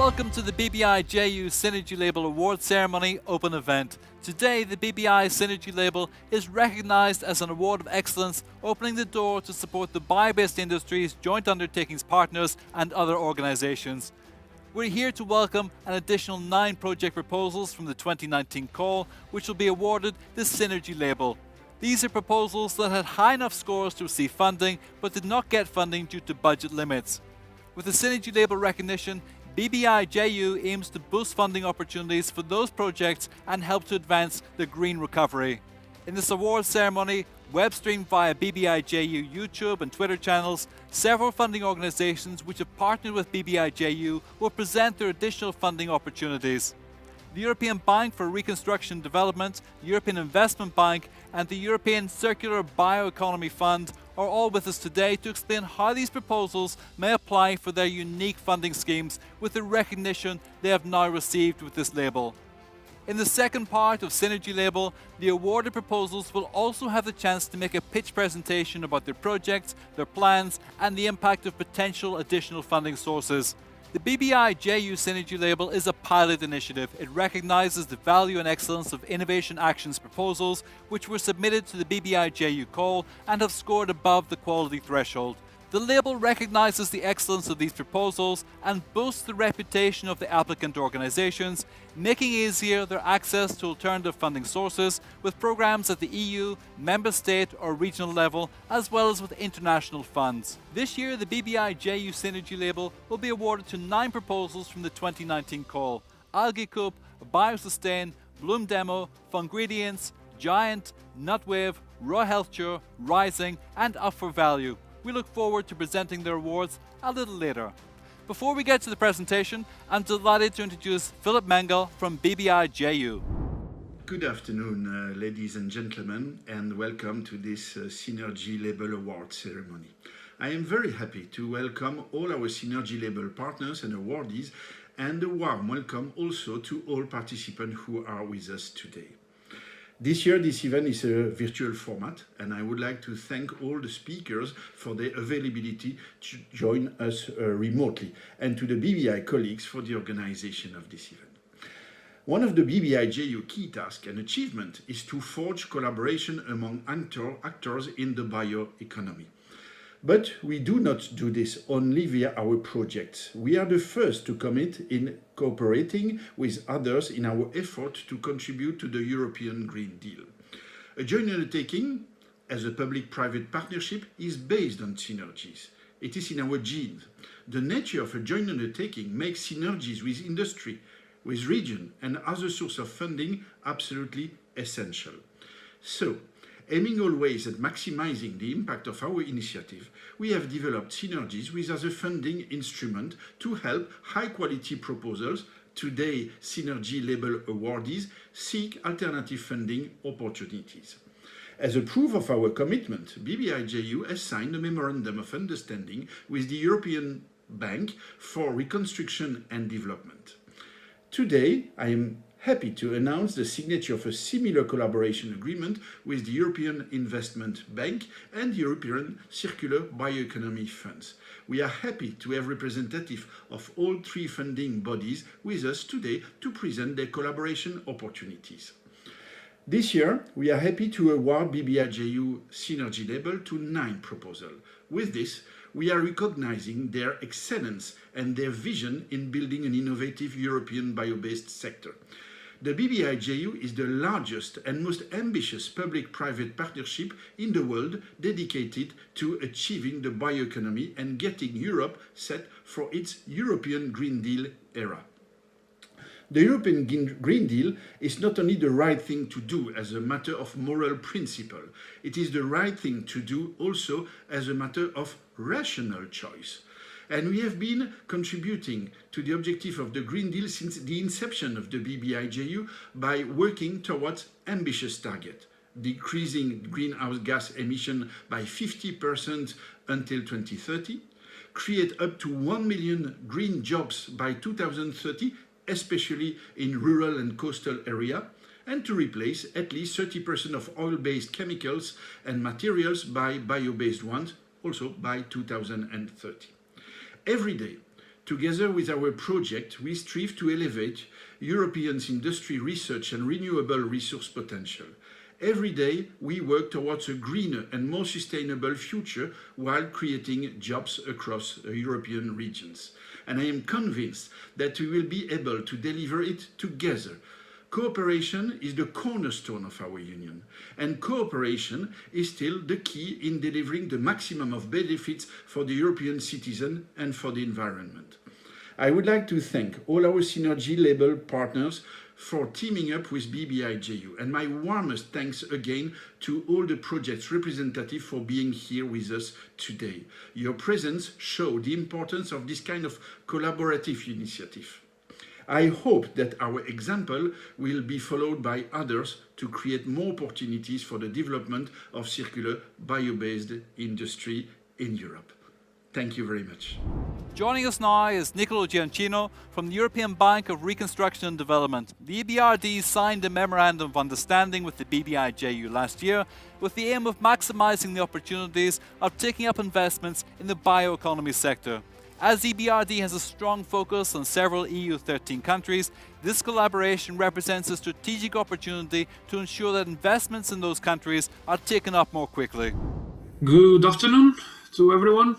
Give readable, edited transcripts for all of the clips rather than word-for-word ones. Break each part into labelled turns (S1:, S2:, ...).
S1: Welcome to the BBI JU Synergy Label Award Ceremony Open Event. Today, the BBI Synergy Label is recognised as an award of excellence, opening the door to support the bio-based industries, joint undertakings partners and other organisations. We're here to welcome an additional 9 project proposals from the 2019 call, which will be awarded the Synergy Label. These are proposals that had high enough scores to receive funding, but did not get funding due to budget limits. With the Synergy Label recognition, BBI JU aims to boost funding opportunities for those projects and help to advance the green recovery. In this awards ceremony, web streamed via BBI JU YouTube and Twitter channels, several funding organisations which have partnered with BBI JU will present their additional funding opportunities. The European Bank for Reconstruction and Development, the European Investment Bank and the European Circular Bioeconomy Fund are all with us today to explain how these proposals may apply for their unique funding schemes with the recognition they have now received with this label. In the second part of Synergy Label, the awarded proposals will also have the chance to make a pitch presentation about their projects, their plans and the impact of potential additional funding sources. The BBI JU Synergy Label is a pilot initiative. It recognises the value and excellence of Innovation Action's proposals, which were submitted to the BBI JU call and have scored above the quality threshold. The label recognises the excellence of these proposals and boosts the reputation of the applicant organisations, making easier their access to alternative funding sources with programmes at the EU, member state or regional level, as well as with international funds. This year, the BBI JU Synergy Label will be awarded to 9 proposals from the 2019 call: Algae Coop, Biosustain, Bloom Demo, Fungredients, Giant, Nutwave, Raw Healthcare, Rising and Up for Value. We look forward to presenting their awards a little later. Before we get to the presentation, I'm delighted to introduce Philip Mengel from BBI JU.
S2: Good afternoon, ladies and gentlemen, and welcome to this Synergy Label Award ceremony. I am very happy to welcome all our Synergy Label partners and awardees, and a warm welcome also to all participants who are with us today. This year, this event is a virtual format, and I would like to thank all the speakers for their availability to join us remotely, and to the BBI colleagues for the organization of this event. One of the BBI JU key tasks and achievement is to forge collaboration among actors in the bioeconomy. But we do not do this only via our projects. We are the first to commit in cooperating with others in our effort to contribute to the European Green Deal. A joint undertaking, as a public-private partnership, is based on synergies. It is in our genes. The nature of a joint undertaking makes synergies with industry, with region and other sources of funding absolutely essential. So, aiming always at maximizing the impact of our initiative, we have developed synergies with other funding instruments to help high-quality proposals, today Synergy Label awardees, seek alternative funding opportunities. As a proof of our commitment, BBI JU has signed a Memorandum of Understanding with the European Bank for Reconstruction and Development. Today, I am happy to announce the signature of a similar collaboration agreement with the European Investment Bank and the European Circular Bioeconomy Funds. We are happy to have representatives of all 3 funding bodies with us today to present their collaboration opportunities. This year, we are happy to award BBI JU Synergy Label to 9 proposals. With this, we are recognizing their excellence and their vision in building an innovative European bio-based sector. The BBI JU is the largest and most ambitious public-private partnership in the world dedicated to achieving the bioeconomy and getting Europe set for its European Green Deal era. The European Green Deal is not only the right thing to do as a matter of moral principle, it is the right thing to do also as a matter of rational choice. And we have been contributing to the objective of the Green Deal since the inception of the BBI JU by working towards ambitious targets, decreasing greenhouse gas emission by 50% until 2030, create up to 1 million green jobs by 2030, especially in rural and coastal areas, and to replace at least 30% of oil-based chemicals and materials by bio-based ones, also by 2030. Every day, Together with our project, we strive to elevate Europeans' industry research and renewable resource potential. Every day, we work towards a greener and more sustainable future while creating jobs across European regions. And I am convinced that we will be able to deliver it together. Cooperation is the cornerstone of our union, and cooperation is still the key in delivering the maximum of benefits for the European citizen and for the environment. I would like to thank all our Synergy label partners for teaming up with BBI-JU, and my warmest thanks again to all the project's representatives for being here with us today. Your presence shows the importance of this kind of collaborative initiative. I hope that our example will be followed by others to create more opportunities for the development of circular bio-based industry in Europe. Thank you very much.
S1: Joining us now is Nicolo Giancino from the European Bank of Reconstruction and Development. The EBRD signed a Memorandum of Understanding with the BBI-JU last year with the aim of maximising the opportunities of taking up investments in the bioeconomy sector. As EBRD has a strong focus on several EU 13 countries, this collaboration represents a strategic opportunity to ensure that investments in those countries are taken up more quickly.
S3: Good afternoon to everyone.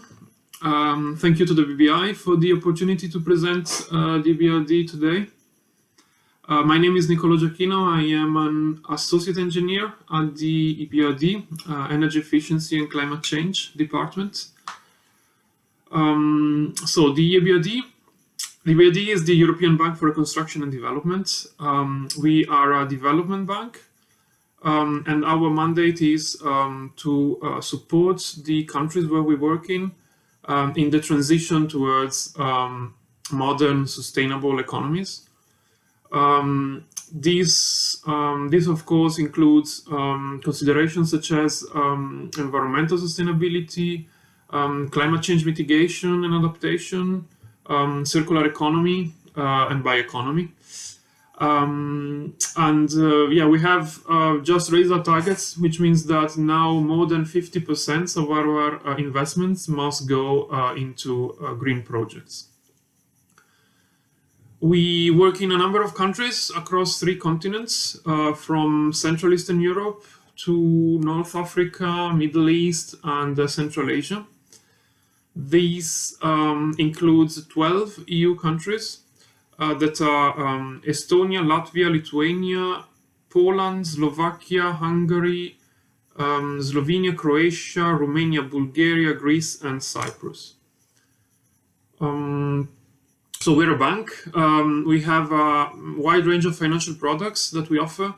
S3: Thank you to the BBI for the opportunity to present the EBRD today. My name is Nicolo Giancino. I am an associate engineer at the EBRD, Energy Efficiency and Climate Change Department. So the EBRD is the European Bank for Reconstruction and Development. We are a development bank, and our mandate is to support the countries where we work in the transition towards modern, sustainable economies. This of course includes considerations such as environmental sustainability, climate change mitigation and adaptation, circular economy, and bioeconomy. Yeah, we have just raised our targets, which means that now more than 50% of our investments must go into green projects. We work in a number of countries across 3 continents, from Central Eastern Europe to North Africa, Middle East, and Central Asia. These includes 12 EU countries that are Estonia, Latvia, Lithuania, Poland, Slovakia, Hungary, Slovenia, Croatia, Romania, Bulgaria, Greece, and Cyprus. So we're a bank. We have a wide range of financial products that we offer.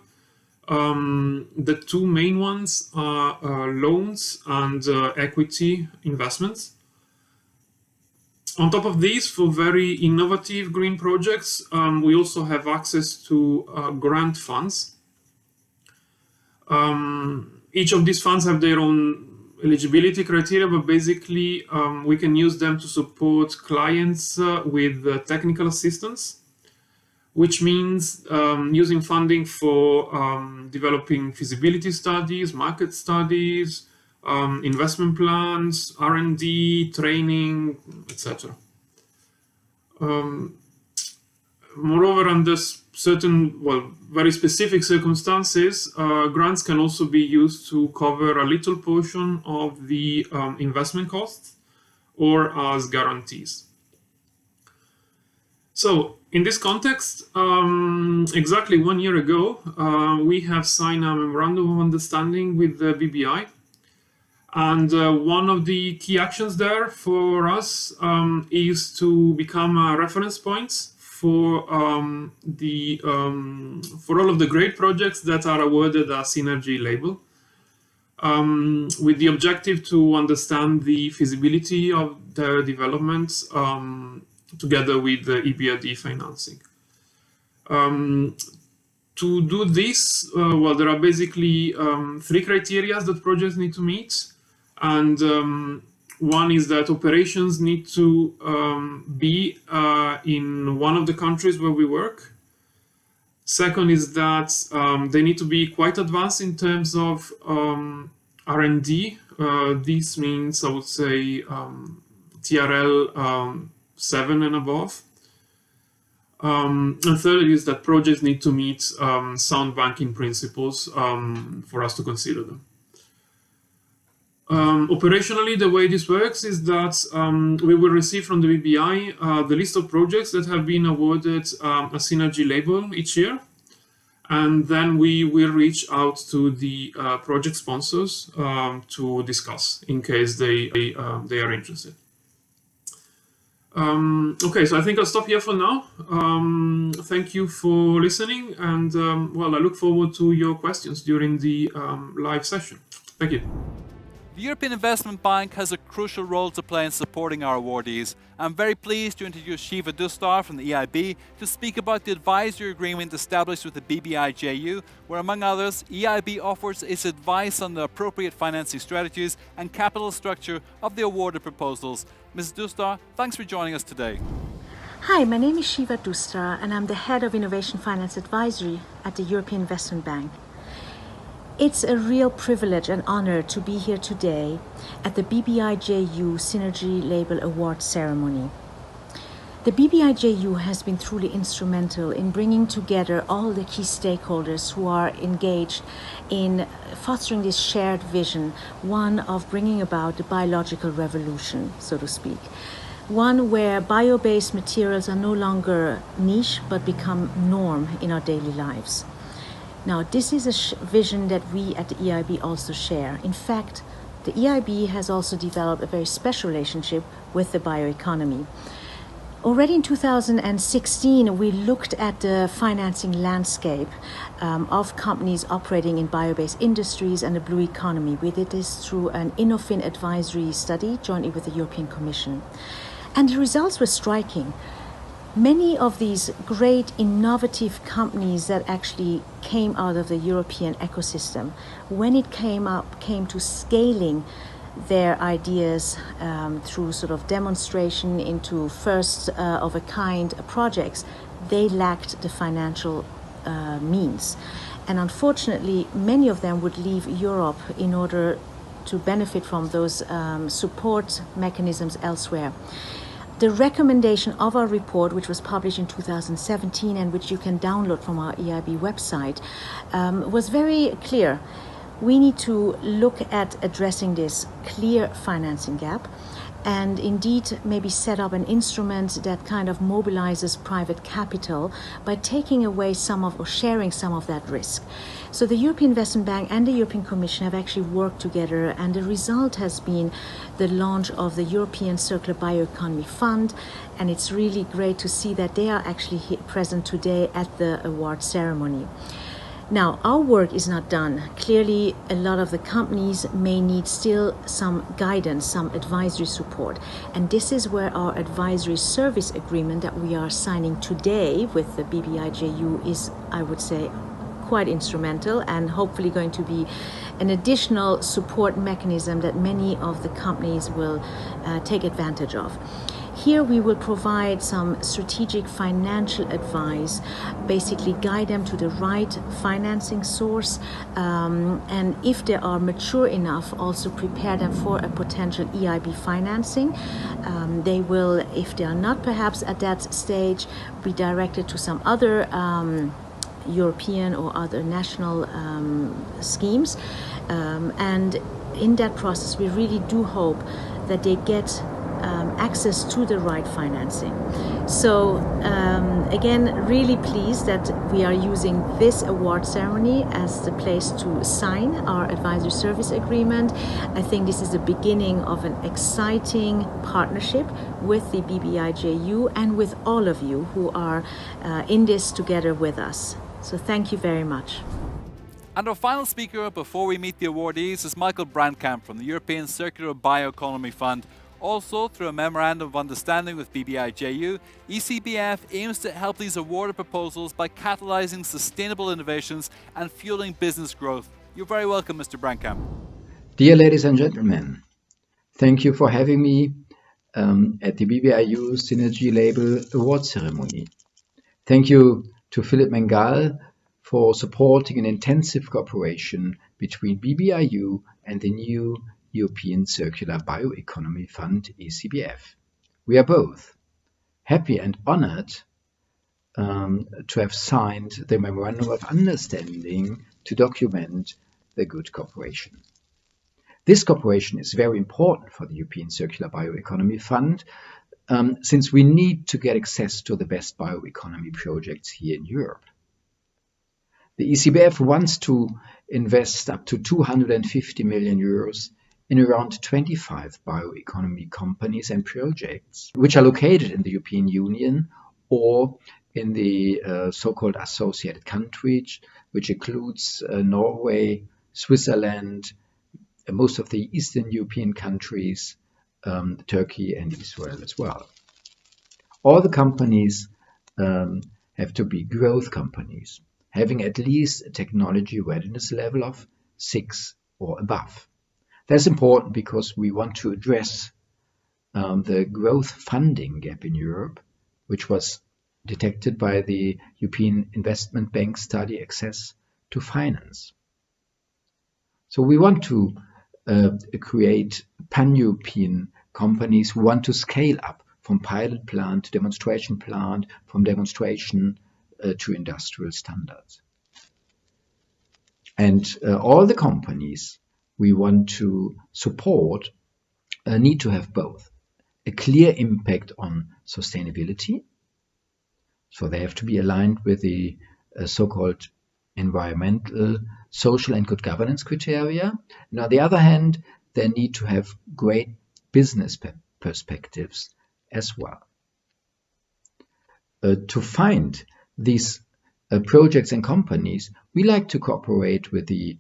S3: The 2 main ones are loans and equity investments. On top of these, for very innovative green projects, we also have access to grant funds. Each of these funds have their own eligibility criteria, but basically we can use them to support clients with technical assistance, which means using funding for developing feasibility studies, market studies, investment plans, R&D, training, etc. Moreover, under certain, very specific circumstances, grants can also be used to cover a little portion of the investment costs or as guarantees. So, in this context, exactly 1 year ago, we have signed a memorandum of understanding with the BBI. And one of the key actions there for us is to become a reference point for all of the great projects that are awarded a Synergy label, with the objective to understand the feasibility of their developments together with the EBRD financing. To do this, there are basically 3 criteria that projects need to meet. And one is that operations need to be in one of the countries where we work. Second is that they need to be quite advanced in terms of R&D. This means, I would say, TRL 7 and above. And third is that projects need to meet sound banking principles for us to consider them. Operationally, the way this works is that we will receive from the BBI the list of projects that have been awarded a synergy label each year. And then we will reach out to the project sponsors to discuss in case they are interested. Okay, so I think I'll stop here for now. Thank you for listening, and well, I look forward to your questions during the live session. Thank you.
S1: The European Investment Bank has a crucial role to play in supporting our awardees. I'm very pleased to introduce Shiva Dustar from the EIB to speak about the advisory agreement established with the BBI-JU, where among others, EIB offers its advice on the appropriate financing strategies and capital structure of the awarded proposals. Ms. Dustar, thanks for joining us today.
S4: Hi, my name is Shiva Dustar and I'm the Head of Innovation Finance Advisory at the European Investment Bank. It's a real privilege and honor to be here today at the BBI-JU Synergy Label Award ceremony. The BBI-JU has been truly instrumental in bringing together all the key stakeholders who are engaged in fostering this shared vision, one of bringing about the biological revolution, so to speak. One where bio-based materials are no longer niche but become norm in our daily lives. Now, this is a vision that we at the EIB also share. In fact, the EIB has also developed a very special relationship with the bioeconomy. Already in 2016, we looked at the financing landscape of companies operating in bio-based industries and the blue economy. We did this through an Innofin advisory study jointly with the European Commission. And the results were striking. Many of these great innovative companies that actually came out of the European ecosystem, when it came to scaling their ideas through sort of demonstration into first of a kind projects, they lacked the financial means. And unfortunately, many of them would leave Europe in order to benefit from those support mechanisms elsewhere. The recommendation of our report, which was published in 2017 and which you can download from our EIB website, was very clear. We need to look at addressing this clear financing gap and indeed maybe set up an instrument that kind of mobilizes private capital by taking away some of or sharing some of that risk. So the European Investment Bank and the European Commission have actually worked together, and the result has been the launch of the European Circular Bioeconomy Fund, and it's really great to see that they are actually present today at the award ceremony. Now, our work is not done. Clearly, a lot of the companies may need still some guidance, some advisory support. And this is where our advisory service agreement that we are signing today with the BBI-JU is, I would say, quite instrumental and hopefully going to be an additional support mechanism that many of the companies will take advantage of. Here we will provide some strategic financial advice, basically guide them to the right financing source, and if they are mature enough, also prepare them for a potential EIB financing. They will, if they are not perhaps at that stage, be directed to some other European or other national schemes. And in that process, we really do hope that they get access to the right financing. So again, really pleased that we are using this award ceremony as the place to sign our advisory service agreement. I think this is the beginning of an exciting partnership with the BBI-JU and with all of you who are in this together with us. So thank you very much.
S1: And our final speaker before we meet the awardees is Michael Brandkamp from the European Circular Bioeconomy Fund. Also, through a Memorandum of Understanding with BBI-JU, ECBF aims to help these awarded proposals by catalyzing sustainable innovations and fueling business growth. You're very welcome, Mr. Brandkamp.
S5: Dear ladies and gentlemen, thank you for having me at the BBI-JU Synergy Label Award Ceremony. Thank you to Philip Mengal for supporting an intensive cooperation between BBI-JU and the new European Circular Bioeconomy Fund, ECBF. We are both happy and honored to have signed the Memorandum of Understanding to document the good cooperation. This cooperation is very important for the European Circular Bioeconomy Fund, since we need to get access to the best bioeconomy projects here in Europe. The ECBF wants to invest up to 250 million euros in around 25 bioeconomy companies and projects, which are located in the European Union or in the so-called associated countries, which includes Norway, Switzerland, most of the Eastern European countries, Turkey and Israel as well. All the companies have to be growth companies, having at least a technology readiness level of 6 or above. That's important because we want to address the growth funding gap in Europe, which was detected by the European Investment Bank study Access to Finance. So we want to create pan-European companies who want to scale up from pilot plant to demonstration plant, from demonstration to industrial standards. And all the companies we want to support need to have both a clear impact on sustainability, so they have to be aligned with the so-called environmental, social and good governance criteria. And on the other hand, they need to have great business perspectives as well. To find these projects and companies, we like to cooperate with the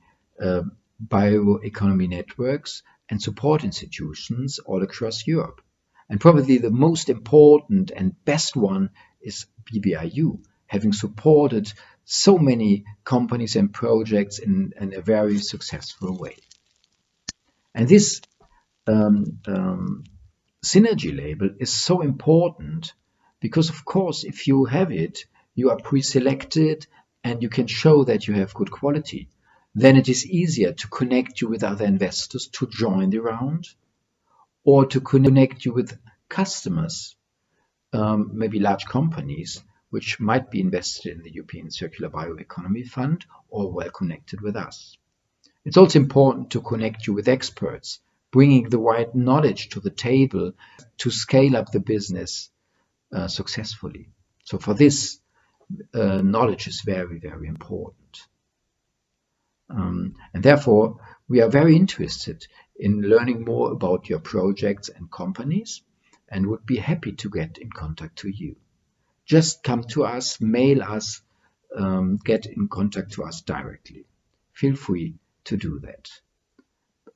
S5: bioeconomy networks and support institutions all across Europe. And probably the most important and best one is BBIU, having supported so many companies and projects in a very successful way. And this synergy label is so important because, of course, if you have it, you are pre-selected and you can show that you have good quality. Then it is easier to connect you with other investors to join the round, or to connect you with customers, maybe large companies, which might be invested in the European Circular Bioeconomy Fund or well connected with us. It's also important to connect you with experts, bringing the right knowledge to the table to scale up the business successfully. So for this, knowledge is very, very important. And therefore, we are very interested in learning more about your projects and companies and would be happy to get in contact to you. Just come to us, mail us, get in contact to us directly. Feel free to do that.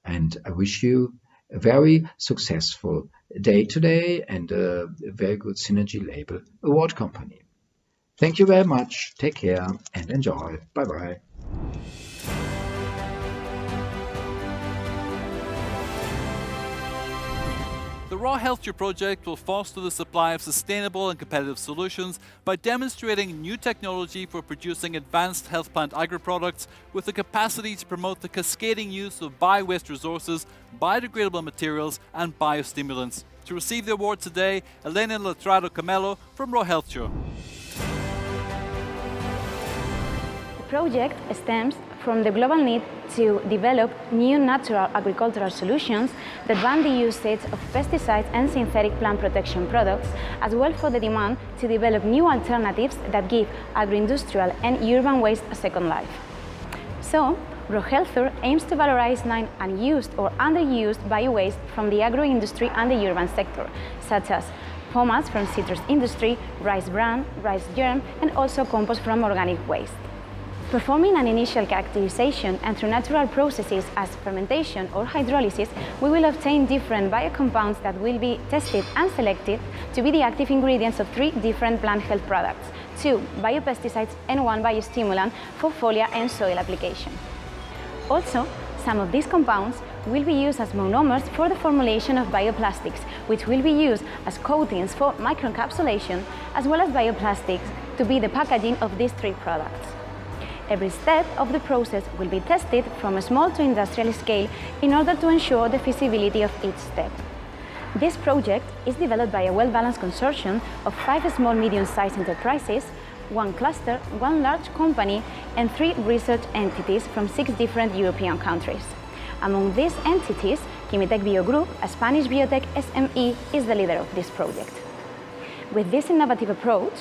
S5: And I wish you a very successful day today and a very good Synergy Label Award Company. Thank you very much. Take care and enjoy. Bye-bye.
S1: The Raw Healthcare project will foster the supply of sustainable and competitive solutions by demonstrating new technology for producing advanced health plant agri-products with the capacity to promote the cascading use of bio-waste resources, biodegradable materials and biostimulants. To receive the award today, Elena Latrado Camelo from Raw Healthcare.
S6: The project stems from the global need to develop new natural agricultural solutions that ban the usage of pesticides and synthetic plant protection products, as well for the demand to develop new alternatives that give agro-industrial and urban waste a second life. So, Raw Healthcare aims to valorize 9 unused or underused bio-waste from the agro-industry and the urban sector, such as pomace from citrus industry, rice bran, rice germ, and also compost from organic waste. Performing an initial characterization and through natural processes as fermentation or hydrolysis, we will obtain different biocompounds that will be tested and selected to be the active ingredients of 3 different plant health products, 2 biopesticides and 1 biostimulant for foliar and soil application. Also, some of these compounds will be used as monomers for the formulation of bioplastics, which will be used as coatings for microencapsulation, as well as bioplastics to be the packaging of these 3 products. Every step of the process will be tested from a small to industrial scale in order to ensure the feasibility of each step. This project is developed by a well-balanced consortium of 5 small medium-sized enterprises, 1 cluster, 1 large company, and 3 research entities from 6 different European countries. Among these entities, Kimitec Bio Group, a Spanish biotech SME, is the leader of this project. With this innovative approach,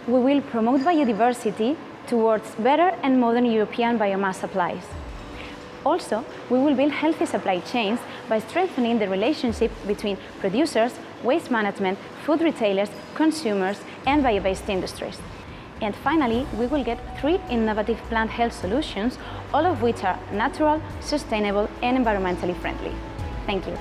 S6: we will promote biodiversity towards better and modern European biomass supplies. Also, we will build healthy supply chains by strengthening the relationship between producers, waste management, food retailers, consumers, and bio-based industries. And finally, we will get 3 innovative plant health solutions, all of which are natural, sustainable, and environmentally friendly. Thank you.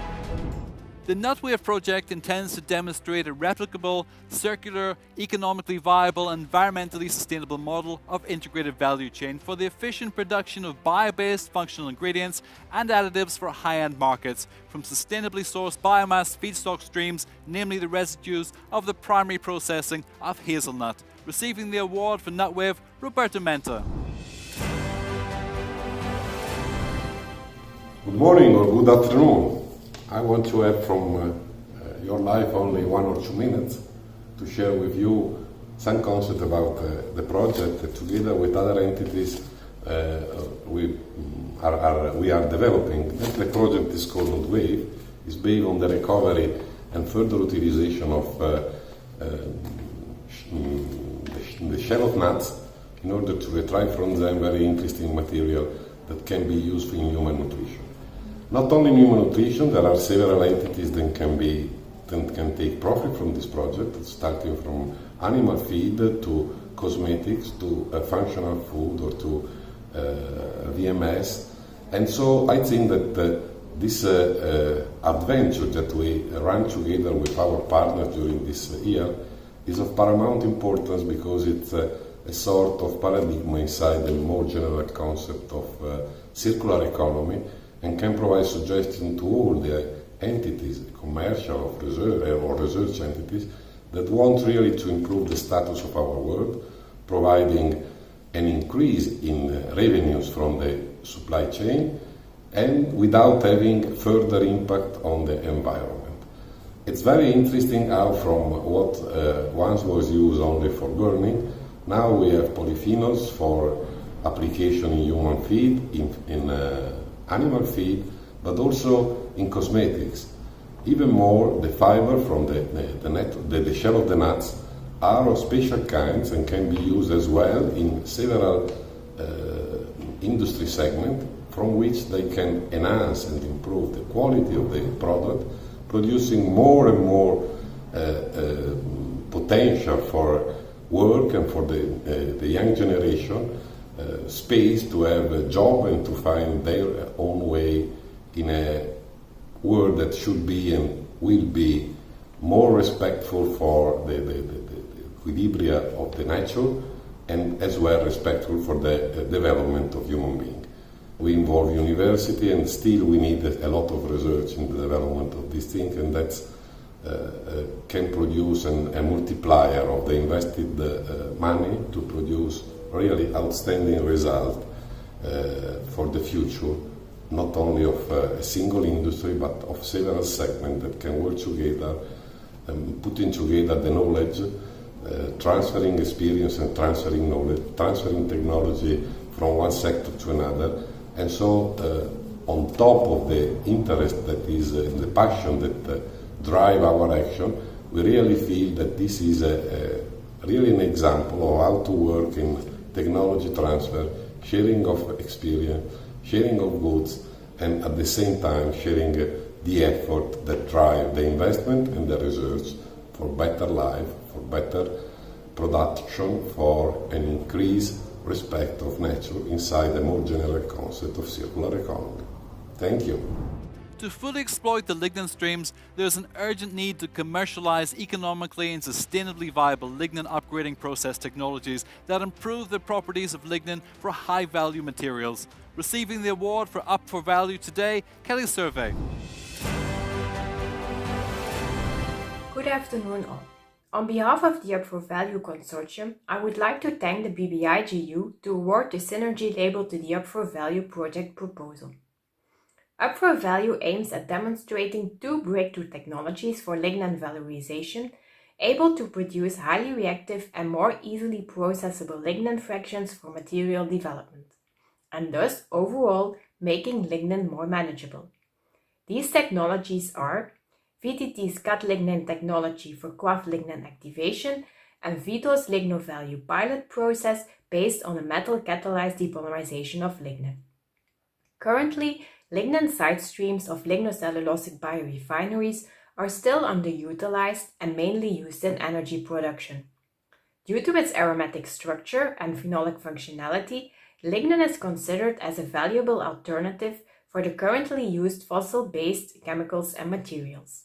S1: The Nutwave project intends to demonstrate a replicable, circular, economically viable, and environmentally sustainable model of integrated value chain for the efficient production of bio-based functional ingredients and additives for high-end markets from sustainably sourced biomass feedstock streams, namely the residues of the primary processing of hazelnut. Receiving the award for Nutwave, Roberto Menta.
S7: Good morning or good afternoon. I want to have from your life only 1 or 2 minutes to share with you some concept about the project together with other entities we are developing. The project is called Nutwave. It's based on the recovery and further utilization of the shell of nuts in order to retrieve from them very interesting material that can be used in human nutrition. Not only in human nutrition, there are several entities that can take profit from this project, starting from animal feed to cosmetics to functional food or to VMS. And so I think that this adventure that we run together with our partners during this year is of paramount importance because it's a sort of paradigm inside the more general concept of circular economy, and can provide suggestions to all the entities, commercial or research entities, that want really to improve the status of our world, providing an increase in revenues from the supply chain, and without having further impact on the environment. It's very interesting how from what once was used only for burning, now we have polyphenols for application in human feed, in animal feed, but also in cosmetics. Even more, the fiber from the shell of the nuts are of special kinds and can be used as well in several industry segments from which they can enhance and improve the quality of the product, producing more and more potential for work and for the young generation, space to have a job and to find their own way in a world that should be and will be more respectful for the equilibria of the nature, and as well respectful for the development of human beings. We involve university, and still we need a lot of research in the development of these things, and that can produce a multiplier of the invested money to produce really outstanding result for the future, not only of a single industry, but of several segments that can work together, putting together the knowledge, transferring experience and transferring knowledge, transferring technology from one sector to another. And so on top of the interest that is the passion that drive our action, we really feel that this is really an example of how to work in technology transfer, sharing of experience, sharing of goods, and at the same time sharing the effort that drive the investment and the research for better life, for better production, for an increased respect of nature inside a more general concept of circular economy. Thank you.
S1: To fully exploit the lignin streams, there is an urgent need to commercialize economically and sustainably viable lignin upgrading process technologies that improve the properties of lignin for high-value materials. Receiving the award for Up for Value today, Kelly Survey.
S8: Good afternoon all. On behalf of the Up for Value Consortium, I would like to thank the BBI GU to award the Synergy label to the Up for Value project proposal. Up for Value aims at demonstrating 2 breakthrough technologies for lignin valorization, able to produce highly reactive and more easily processable lignin fractions for material development, and thus overall making lignin more manageable. These technologies are VTT's cut lignin technology for coaff lignin activation and Vito's LignoValue pilot process based on a metal catalyzed depolymerization of lignin. Currently, lignin side streams of lignocellulosic biorefineries are still underutilized and mainly used in energy production. Due to its aromatic structure and phenolic functionality, lignin is considered as a valuable alternative for the currently used fossil-based chemicals and materials.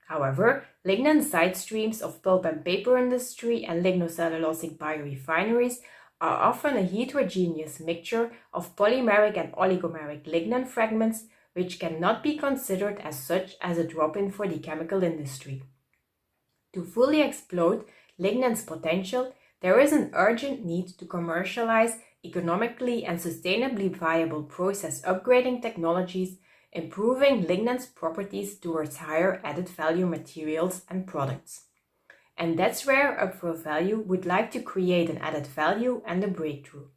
S8: However, lignin side streams of pulp and paper industry and lignocellulosic biorefineries are often a heterogeneous mixture of polymeric and oligomeric lignin fragments which cannot be considered as such as a drop-in for the chemical industry. To fully exploit lignin's potential, there is an urgent need to commercialize economically and sustainably viable process upgrading technologies, improving lignin's properties towards higher added value materials and products. And that's where Up for Value would like to create an added value and a breakthrough.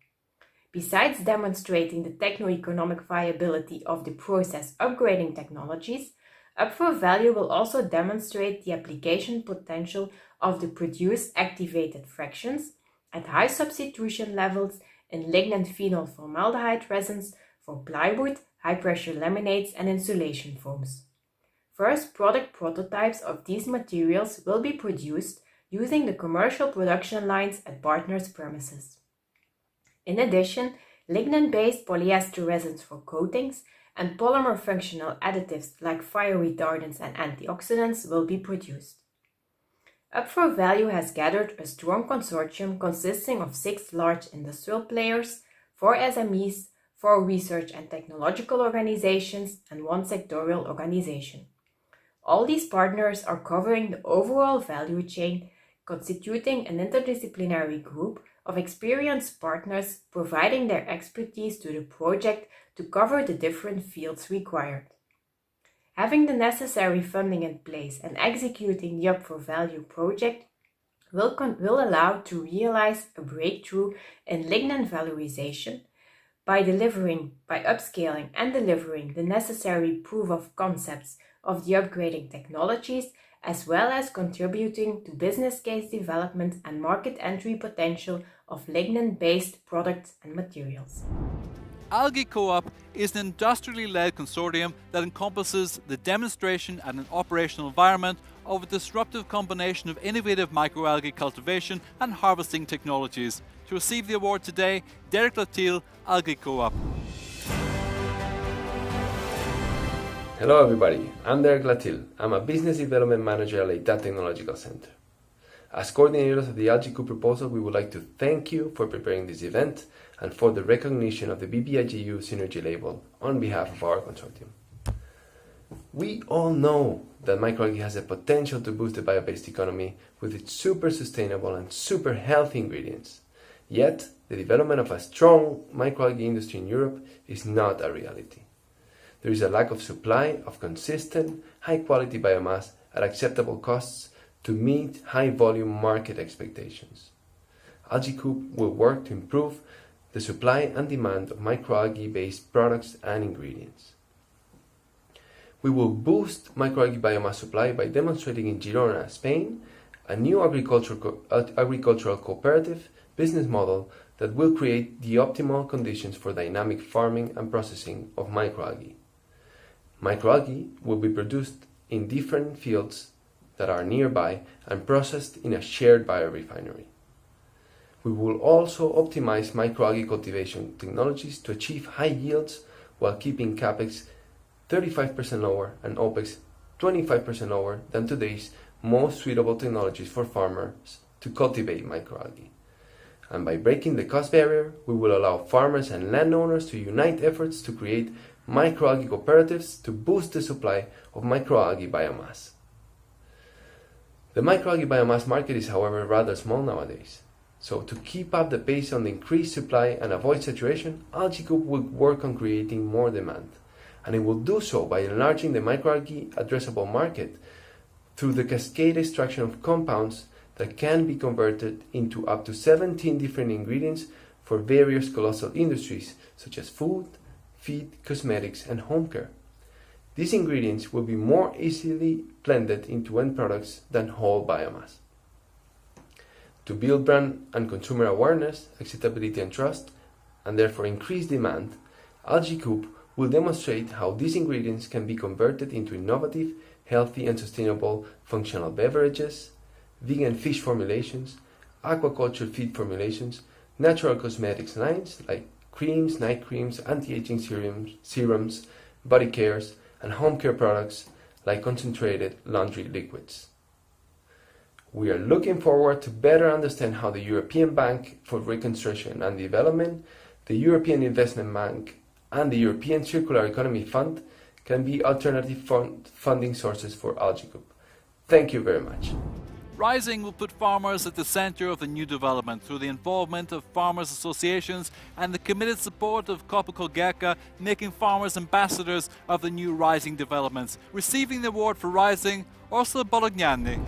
S8: Besides demonstrating the techno-economic viability of the process upgrading technologies, Up for Value will also demonstrate the application potential of the produced activated fractions at high substitution levels in lignin phenol formaldehyde resins for plywood, high-pressure laminates and insulation foams. First product prototypes of these materials will be produced using the commercial production lines at partners' premises. In addition, lignin-based polyester resins for coatings and polymer functional additives like fire retardants and antioxidants will be produced. Up for Value has gathered a strong consortium consisting of 6 large industrial players, 4 SMEs, 4 research and technological organizations, and 1 sectorial organization. All these partners are covering the overall value chain, constituting an interdisciplinary group of experienced partners providing their expertise to the project to cover the different fields required. Having the necessary funding in place and executing the Up for Value project will allow to realize a breakthrough in lignin valorization by upscaling and delivering the necessary proof of concepts of the upgrading technologies, as well as contributing to business case development and market entry potential of lignin-based products and materials.
S1: Algae Coop is an industrially led consortium that encompasses the demonstration and an operational environment of a disruptive combination of innovative microalgae cultivation and harvesting technologies. To receive the award today, Derek Latil, Algae Coop.
S9: Hello everybody, I'm Derek Latil. I'm a business development manager at Leitat Technological Center. As coordinators of the Algae Coop proposal, we would like to thank you for preparing this event and for the recognition of the BBI Synergy label on behalf of our consortium. We all know that microalgae has the potential to boost the bio-based economy with its super sustainable and super healthy ingredients. Yet, the development of a strong microalgae industry in Europe is not a reality. There is a lack of supply of consistent, high-quality biomass at acceptable costs to meet high-volume market expectations. Algae Coop will work to improve the supply and demand of microalgae-based products and ingredients. We will boost microalgae biomass supply by demonstrating in Girona, Spain, a new agricultural cooperative business model that will create the optimal conditions for dynamic farming and processing of microalgae. Microalgae will be produced in different fields that are nearby and processed in a shared biorefinery. We will also optimize microalgae cultivation technologies to achieve high yields while keeping CapEx 35% lower and OpEx 25% lower than today's most suitable technologies for farmers to cultivate microalgae. And by breaking the cost barrier, we will allow farmers and landowners to unite efforts to create microalgae cooperatives to boost the supply of microalgae biomass. The microalgae biomass market is, however, rather small nowadays. So to keep up the pace on the increased supply and avoid saturation, Algae Coop will work on creating more demand. and it will do so by enlarging the microalgae addressable market through the cascade extraction of compounds that can be converted into up to 17 different ingredients for various colossal industries such as food, feed, cosmetics, and home care. These ingredients will be more easily blended into end products than whole biomass. To build brand and consumer awareness, acceptability and trust, and therefore increase demand, Algae Coop will demonstrate how these ingredients can be converted into innovative, healthy and sustainable functional beverages, vegan fish formulations, aquaculture feed formulations, natural cosmetics lines like creams, night creams, anti-aging serums, body cares, and home care products like concentrated laundry liquids. We are looking forward to better understand how the European Bank for Reconstruction and Development, the European Investment Bank, and the European Circular Economy Fund can be alternative funding sources for Algae Coop. Thank you very much.
S1: Rising will put farmers at the centre of the new development through the involvement of farmers' associations and the committed support of Copa-Cogeca, making farmers ambassadors of the new Rising developments. Receiving the award for Rising, Ursula Bolognani.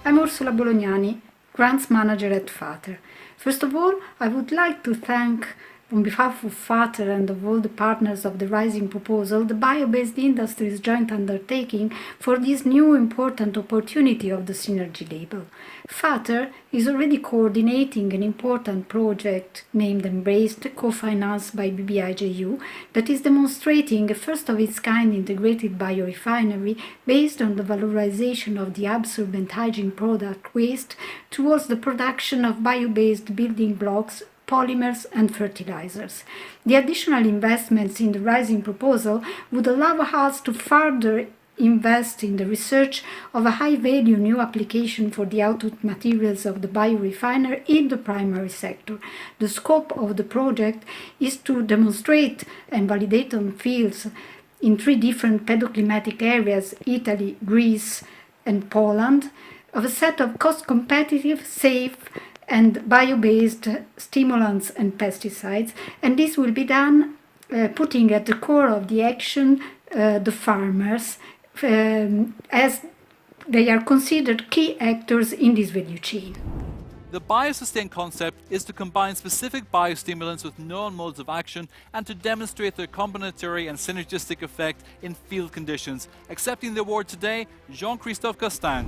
S10: I'm Ursula Bolognani, Grants Manager at FATER. First of all, I would like to thank, on behalf of FATER and of all the partners of the Rising proposal, the Bio-Based Industries joint undertaking for this new important opportunity of the Synergy label. FATER is already coordinating an important project named Embraced, co-financed by BBI that is demonstrating a first-of-its-kind integrated biorefinery based on the valorization of the absorbent hygiene product waste towards the production of bio-based building blocks, polymers and fertilizers. The additional investments in the Rising proposal would allow us to further invest in the research of a high-value new application for the output materials of the biorefiner in the primary sector. The scope of the project is to demonstrate and validate on fields in 3 different pedoclimatic areas, Italy, Greece and Poland, of a set of cost-competitive, safe and bio-based stimulants and pesticides, and this will be done putting at the core of the action the farmers, as they are considered key actors in this value chain.
S1: The Biosustain concept is to combine specific biostimulants with known modes of action and to demonstrate their combinatory and synergistic effect in field conditions. Accepting the award today, Jean-Christophe Castin.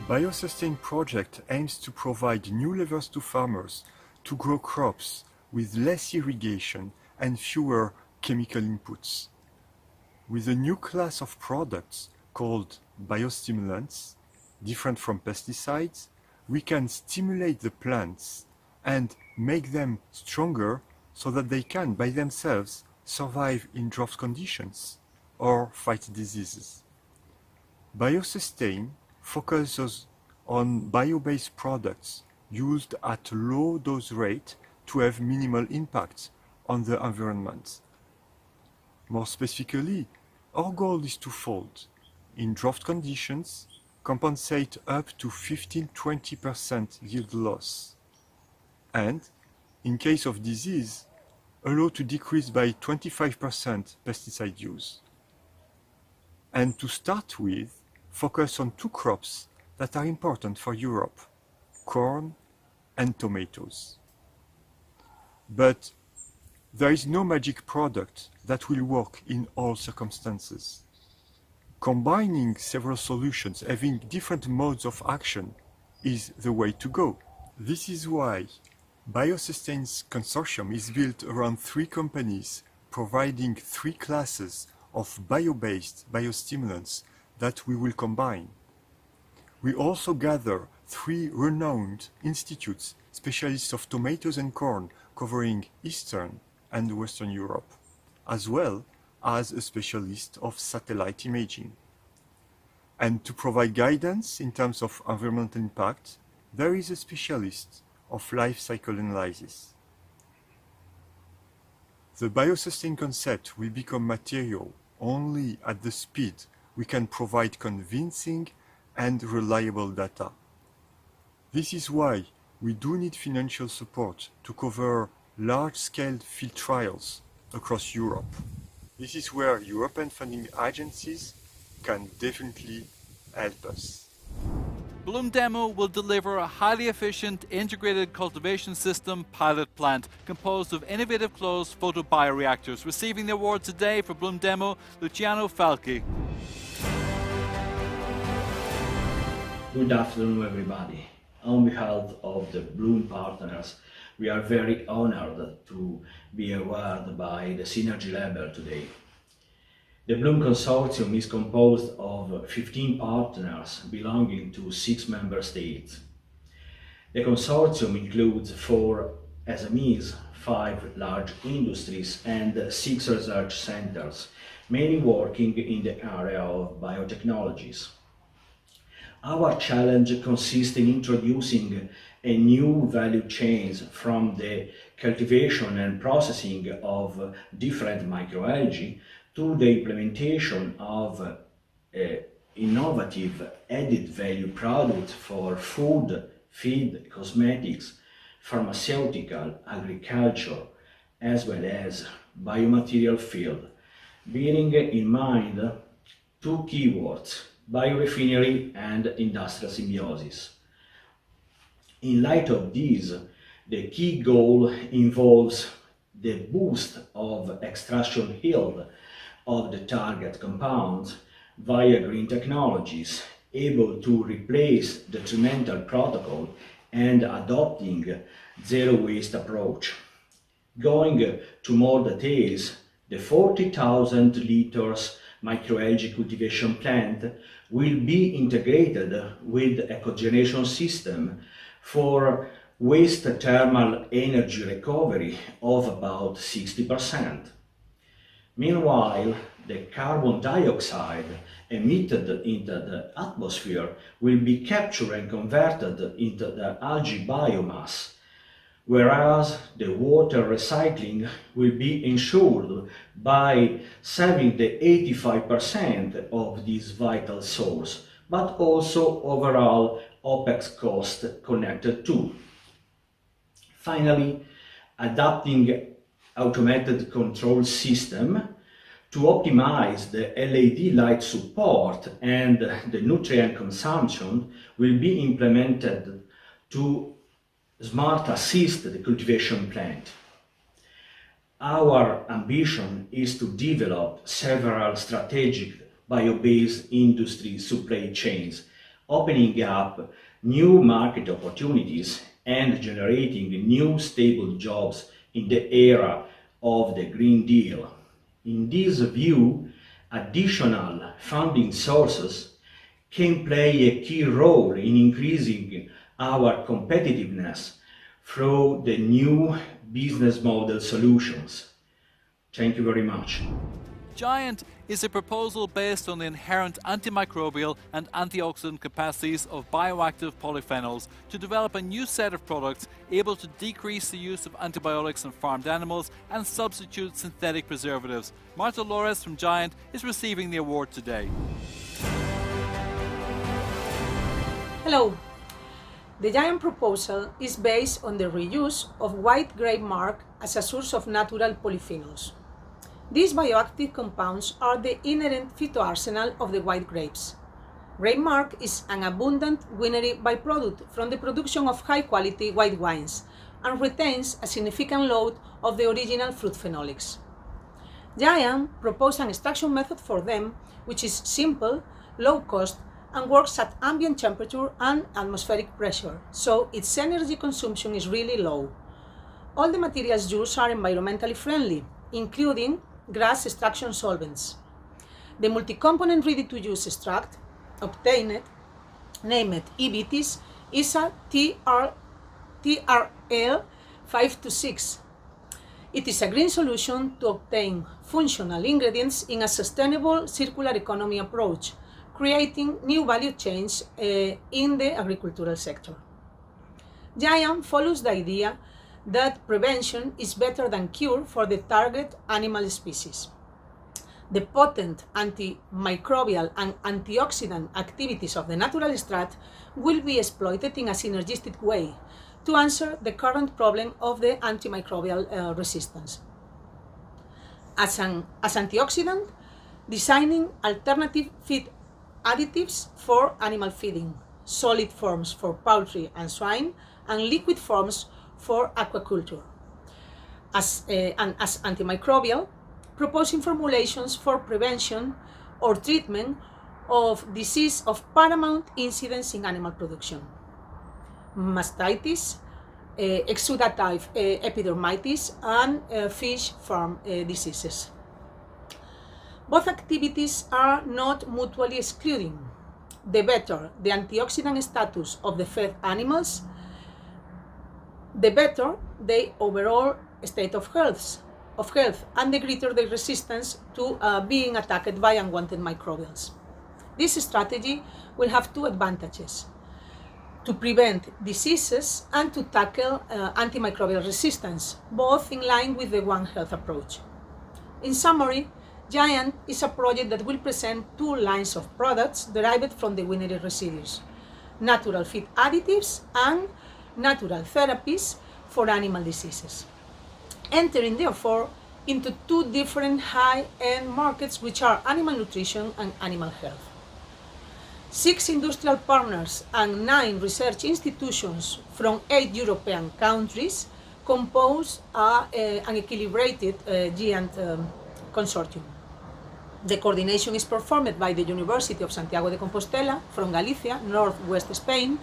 S11: Biosustain project aims to provide new levers to farmers to grow crops with less irrigation and fewer chemical inputs. With a new class of products called biostimulants, different from pesticides, we can stimulate the plants and make them stronger so that they can, by themselves, survive in drought conditions or fight diseases. Biosustain focuses on bio-based products used at low dose rate to have minimal impact on the environment. More specifically, our goal is twofold. In drought conditions, compensate up to 15–20% yield loss. And, in case of disease, allow to decrease by 25% pesticide use. And to start with, focus on 2 crops that are important for Europe, corn and tomatoes. But there is no magic product that will work in all circumstances. Combining several solutions having different modes of action is the way to go. This is why Biosustain's consortium is built around 3 companies providing 3 classes of bio-based biostimulants that we will combine. We also gather 3 renowned institutes, specialists of tomatoes and corn, covering Eastern and Western Europe, as well as a specialist of satellite imaging. And to provide guidance in terms of environmental impact, there is a specialist of life cycle analysis. The Biosustain concept will become material only at the speed we can provide convincing and reliable data. This is why we do need financial support to cover large-scale field trials across Europe. This is where European funding agencies can definitely help us.
S1: Bloom Demo will deliver a highly efficient integrated cultivation system pilot plant composed of innovative closed photobioreactors. Receiving the award today for Bloom Demo, Luciano Falchi.
S12: Good afternoon, everybody. On behalf of the Bloom partners, we are very honored to be awarded by the Synergy Label today. The Bloom Consortium is composed of 15 partners belonging to 6 member states. The consortium includes 4 SMEs, 5 large industries and 6 research centers, mainly working in the area of biotechnologies. Our challenge consists in introducing a new value chains from the cultivation and processing of different microalgae to the implementation of innovative added value products for food, feed, cosmetics, pharmaceutical, agriculture, as well as biomaterial field, bearing in mind 2 keywords: biorefinery and industrial symbiosis. In light of this, the key goal involves the boost of extraction yield of the target compounds via green technologies, able to replace detrimental protocol and adopting zero waste approach. Going to more details, the 40,000 liters microalgae cultivation plant will be integrated with a cogeneration system for waste thermal energy recovery of about 60%. Meanwhile, the carbon dioxide emitted into the atmosphere will be captured and converted into the algae biomass, whereas the water recycling will be ensured by saving the 85% of this vital source, but also overall OPEX cost connected to. Finally, adapting automated control system to optimize the LED light support and the nutrient consumption will be implemented to smart assist the cultivation plant. Our ambition is to develop several strategic bio-based industry supply chains, opening up new market opportunities and generating new stable jobs in the era of the Green Deal. In this view, additional funding sources can play a key role in increasing our competitiveness through the new business model solutions. Thank you very much.
S1: Giant is a proposal based on the inherent antimicrobial and antioxidant capacities of bioactive polyphenols to develop a new set of products able to decrease the use of antibiotics in farmed animals and substitute synthetic preservatives. Marta Lores from Giant is receiving the award today.
S13: Hello. The Giant proposal is based on the reuse of white grape marc as a source of natural polyphenols. These bioactive compounds are the inherent phytoarsenal of the white grapes. Grape marc is an abundant winery byproduct from the production of high-quality white wines and retains a significant load of the original fruit phenolics. Giant proposed an extraction method for them which is simple, low cost, and works at ambient temperature and atmospheric pressure, so its energy consumption is really low. All the materials used are environmentally friendly, including grass extraction solvents. The multi-component ready-to-use extract obtained, named EBTs, is a TRL 526. It is a green solution to obtain functional ingredients in a sustainable circular economy approach, creating new value chains in the agricultural sector. Giant follows the idea that prevention is better than cure for the target animal species. The potent antimicrobial and antioxidant activities of the natural extract will be exploited in a synergistic way to answer the current problem of the antimicrobial resistance. As antioxidant, designing alternative feed additives for animal feeding, solid forms for poultry and swine, and liquid forms for aquaculture. As antimicrobial, proposing formulations for prevention or treatment of disease of paramount incidence in animal production. Mastitis, exudative epidermitis, and fish farm diseases. Both activities are not mutually excluding. The better the antioxidant status of the fed animals, the better the overall state of health, and the greater the resistance to being attacked by unwanted microbials. This strategy will have two advantages: to prevent diseases and to tackle antimicrobial resistance, both in line with the One Health approach. In summary, GIANT is a project that will present two lines of products derived from the winery residues: natural feed additives and natural therapies for animal diseases, entering therefore into two different high-end markets, which are animal nutrition and animal health. 6 industrial partners and 9 research institutions from 8 European countries compose an equilibrated GIANT consortium. The coordination is performed by the University of Santiago de Compostela from Galicia, northwest Spain.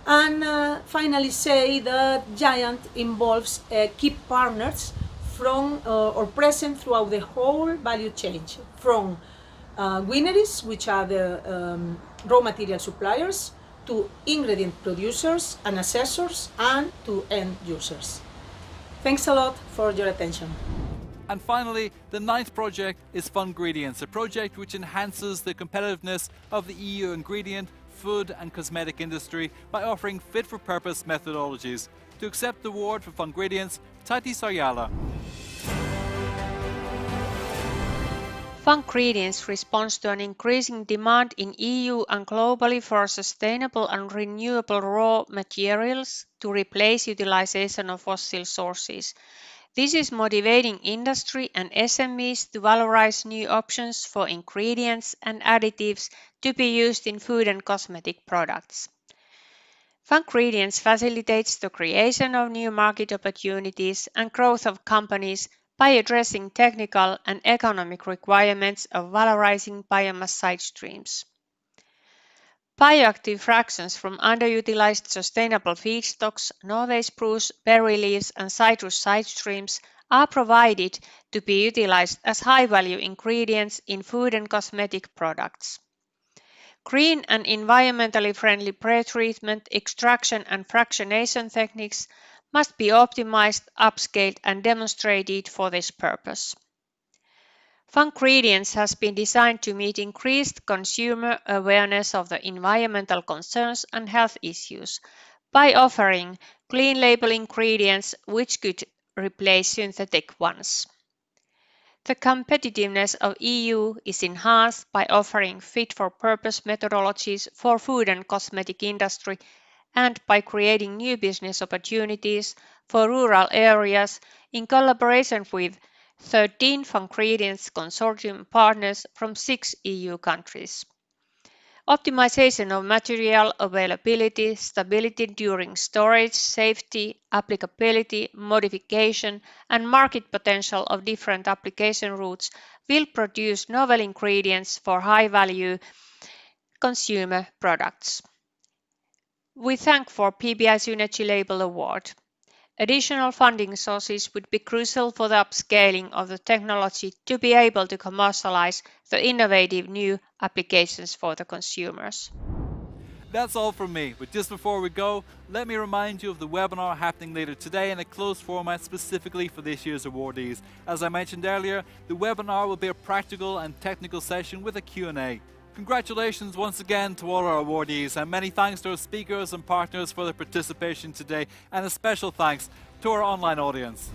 S13: And finally say that GIANT involves key partners from or present throughout the whole value chain, from wineries, which are the raw material suppliers, to ingredient producers and assessors, and to end users. Thanks a lot for your attention.
S1: And finally, the 9th project is Fungredients, a project which enhances the competitiveness of the EU ingredient, food and cosmetic industry by offering fit-for-purpose methodologies. To accept the award for Fungredients, Tati Sayala.
S14: Fungredients responds to an increasing demand in EU and globally for sustainable and renewable raw materials to replace utilization of fossil sources. This is motivating industry and SMEs to valorize new options for ingredients and additives to be used in food and cosmetic products. Fungredients facilitates the creation of new market opportunities and growth of companies by addressing technical and economic requirements of valorizing biomass side streams. Bioactive fractions from underutilized sustainable feedstocks, Norway spruce, berry leaves, and citrus side streams are provided to be utilized as high-value ingredients in food and cosmetic products. Green and environmentally friendly pretreatment, extraction, and fractionation techniques must be optimized, upscaled, and demonstrated for this purpose. Fungredients has been designed to meet increased consumer awareness of the environmental concerns and health issues by offering clean label ingredients which could replace synthetic ones. The competitiveness of EU is enhanced by offering fit-for-purpose methodologies for food and cosmetic industry and by creating new business opportunities for rural areas in collaboration with 13 Fungredients consortium partners from 6 EU countries. Optimization of material availability, stability during storage, safety, applicability, modification, and market potential of different application routes will produce novel ingredients for high-value consumer products. We thank for BBI Synergy Label Award. Additional funding sources would be crucial for the upscaling of the technology to be able to commercialize the innovative new applications for the consumers.
S1: That's all from me, but just before we go, let me remind you of the webinar happening later today in a closed format specifically for this year's awardees. As I mentioned earlier, the webinar will be a practical and technical session with a Q&A. Congratulations once again to all our awardees, and many thanks to our speakers and partners for their participation today, and a special thanks to our online audience.